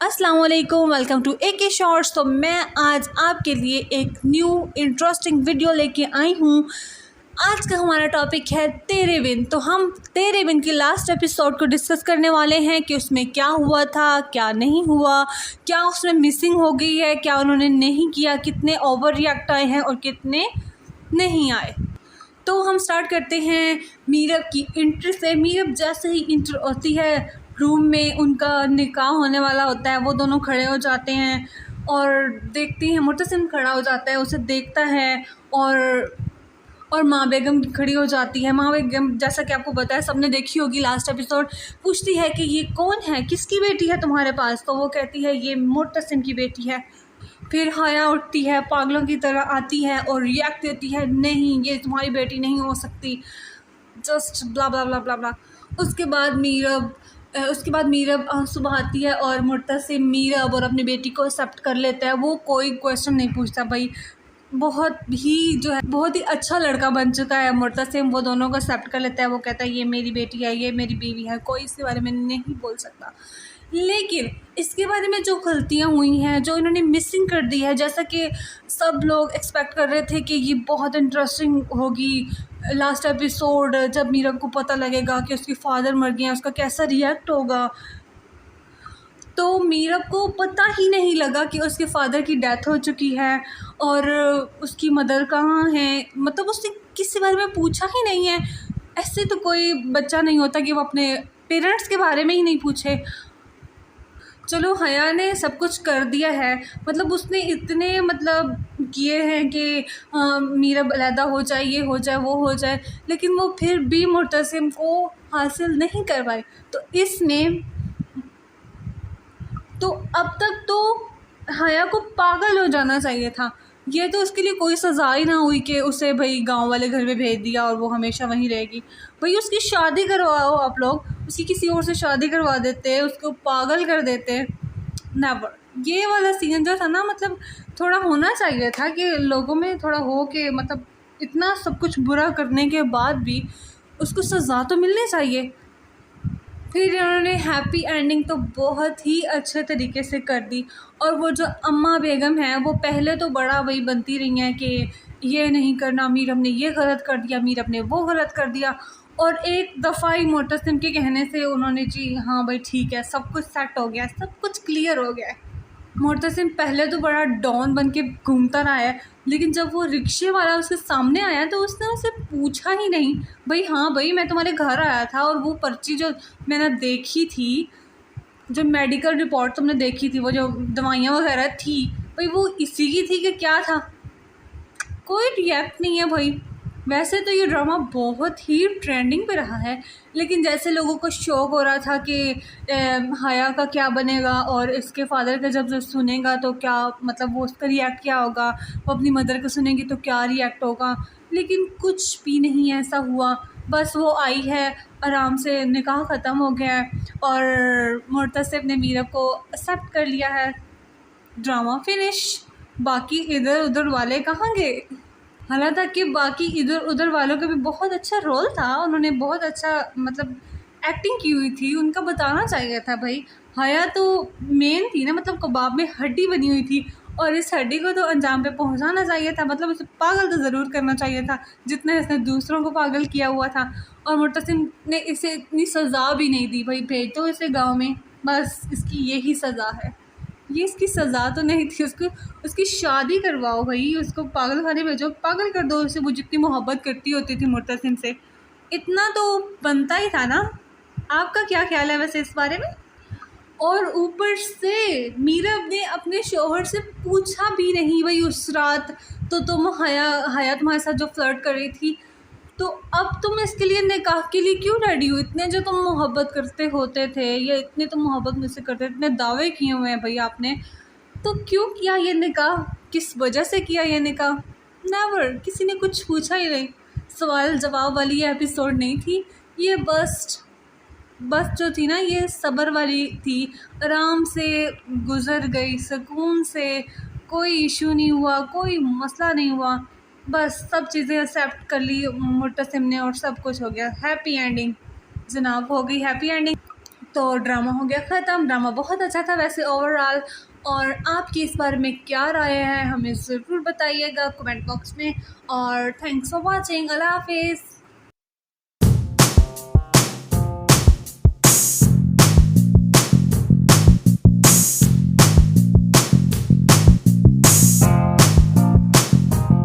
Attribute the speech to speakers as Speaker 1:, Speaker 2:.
Speaker 1: अस्सलाम वालेकुम, welcome to AK shorts. तो मैं आज आपके लिए एक न्यू इंटरेस्टिंग वीडियो लेके आई हूँ। आज का हमारा टॉपिक है तेरे बिन। तो हम तेरे बिन की लास्ट एपिसोड को डिस्कस करने वाले हैं कि उसमें क्या हुआ था, क्या नहीं हुआ, क्या उसमें मिसिंग हो गई है, क्या उन्होंने नहीं किया, कितने ओवर रिएक्ट आए हैं और कितने नहीं आए। तो हम स्टार्ट करते हैं मीरब की इंटर से। मीरब जैसे ही इंटर होती है रूम में, उनका निकाह होने वाला होता है, वो दोनों खड़े हो जाते हैं और देखती हैं। मुर्तसिम खड़ा हो जाता है, उसे देखता है और माँ बेगम खड़ी हो जाती है। माँ बेगम, जैसा कि आपको पता है, सबने देखी होगी लास्ट एपिसोड, पूछती है कि ये कौन है, किसकी बेटी है तुम्हारे पास। तो वो कहती है ये मुर्तसिम की बेटी है। फिर हया उठती है, पागलों की तरह आती है और रिएक्ट देती है, नहीं ये तुम्हारी बेटी नहीं हो सकती, जस्ट ब्ला ब्ला ब्ला ब्ला ब्ला। उसके बाद मीरब आंसू बहाती है और मुर्तसिम मीरब और अपनी बेटी को एक्सेप्ट कर लेता है। वो कोई क्वेश्चन नहीं पूछता भाई, बहुत ही अच्छा लड़का बन चुका है मुर्तसिम। वो दोनों को एक्सेप्ट कर लेता है। वो कहता है ये मेरी बेटी है, ये मेरी बीवी है, कोई इसके बारे में नहीं बोल सकता। लेकिन इसके बारे में जो गलतियाँ हुई हैं, जो इन्होंने मिसिंग कर दी है, जैसा कि सब लोग एक्सपेक्ट कर रहे थे कि ये बहुत इंटरेस्टिंग होगी लास्ट एपिसोड, जब मीरब को पता लगेगा कि उसके फादर मर गए हैं, उसका कैसा रिएक्ट होगा। तो मीरब को पता ही नहीं लगा कि उसके फादर की डेथ हो चुकी है और उसकी मदर कहाँ है। मतलब उसने किसी बारे में पूछा ही नहीं है। ऐसे तो कोई बच्चा नहीं होता कि वो अपने पेरेंट्स के बारे में ही नहीं पूछे। चलो हया ने सब कुछ कर दिया है, मतलब उसने इतने किए हैं कि मीरब अलहदा हो जाए, ये हो जाए, वो हो जाए, लेकिन वो फिर भी मुर्तसिम को हासिल नहीं कर पाए। तो अब तक तो हया को पागल हो जाना चाहिए था। ये तो उसके लिए कोई सज़ा ही ना हुई कि उसे भाई गांव वाले घर में भेज दिया और वो हमेशा वहीं रहेगी। भाई उसकी शादी करवाओ आप लोग, उसकी किसी और से शादी करवा देते, उसको पागल कर देते। नेवर। ये वाला सीन जो था ना, थोड़ा होना चाहिए था कि लोगों में थोड़ा हो कि इतना सब कुछ बुरा करने के बाद भी उसको सज़ा तो मिलनी चाहिए। फिर उन्होंने हैप्पी एंडिंग तो बहुत ही अच्छे तरीके से कर दी। और वो जो अम्मा बेगम है, वो पहले तो बड़ा वही बनती रही हैं कि ये नहीं करना, मीरब ने ये गलत कर दिया, मीरब ने वो गलत कर दिया। और एक दफ़ा ही मुर्तसिम के कहने से उन्होंने, जी हाँ भाई ठीक है, सब कुछ सेट हो गया, सब कुछ क्लियर हो गया है। मुर्तसिम पहले तो बड़ा डॉन बन के घूमता रहा है, लेकिन जब वो रिक्शे वाला उसके सामने आया तो उसने उसे पूछा ही नहीं, भाई हाँ भाई मैं तुम्हारे घर आया था और वो पर्ची जो मैंने देखी थी, जो मेडिकल रिपोर्ट तुमने देखी थी, वो जो दवाइयाँ वगैरह थी, भाई वो इसी की थी कि क्या था। कोई रिएक्ट नहीं है भाई। वैसे तो ये ड्रामा बहुत ही ट्रेंडिंग पे रहा है, लेकिन जैसे लोगों को शौक हो रहा था कि हया का क्या बनेगा और इसके फादर का जब सुनेगा तो क्या, वो उसका रिएक्ट क्या होगा, वो अपनी मदर को सुनेंगी तो क्या रिएक्ट होगा, लेकिन कुछ भी नहीं ऐसा हुआ। बस वो आई है, आराम से निकाह ख़त्म हो गया है और मुर्तसिम ने मीरब को एक्सेप्ट कर लिया है। Drama finish. बाकी इधर उधर वाले कहाँ गए? हालांकि बाकी इधर उधर वालों का भी बहुत अच्छा रोल था, उन्होंने बहुत अच्छा एक्टिंग की हुई थी, उनका बताना चाहिए था भाई। हया तो मेन थी ना, कबाब में हड्डी बनी हुई थी और इस हड्डी को तो अंजाम पे पहुंचाना चाहिए था। इसे पागल तो ज़रूर करना चाहिए था जितना इसने दूसरों को पागल किया हुआ था। और मुर्तसिम ने इसे इतनी सज़ा भी नहीं दी, भाई भेज दो इसे गाँव में, बस इसकी यही सज़ा है। ये इसकी सज़ा तो नहीं थी, उसकी शादी करवाओ भाई, उसको पागल खाने भेजो, पागल कर दो उसे। वो जितनी मोहब्बत करती होती थी मुर्तसिम से, इतना तो बनता ही था ना। आपका क्या ख्याल है वैसे इस बारे में? और ऊपर से मीरब ने अपने शौहर से पूछा भी नहीं, भाई उस रात तो तुम हया तुम्हारे साथ जो फ्लर्ट कर रही थी, तो अब तुम इसके लिए निकाह के लिए क्यों रेडी हो? इतने जो तुम मोहब्बत करते होते थे, या इतने तुम मोहब्बत मुझसे करते थे, इतने दावे किए हुए हैं भाई आपने, तो क्यों किया ये निकाह? किस वजह से किया ये निकाह? नेवर। किसी ने कुछ पूछा ही नहीं। सवाल जवाब वाली ये एपिसोड नहीं थी, ये बस जो थी ना, ये सब्र वाली थी। आराम से गुज़र गई, सुकून से, कोई इशू नहीं हुआ, कोई मसला नहीं हुआ, बस सब चीज़ें एक्सेप्ट कर ली मुर्तसिम ने और सब कुछ हो गया। हैप्पी एंडिंग जनाब, हो गई हैप्पी एंडिंग। तो ड्रामा हो गया ख़त्म। ड्रामा बहुत अच्छा था वैसे ओवरऑल। और आपकी इस बारे में क्या राय है हमें ज़रूर बताइएगा कमेंट बॉक्स में। और थैंक्स फॉर वॉचिंग। अल्लाह हाफिज़।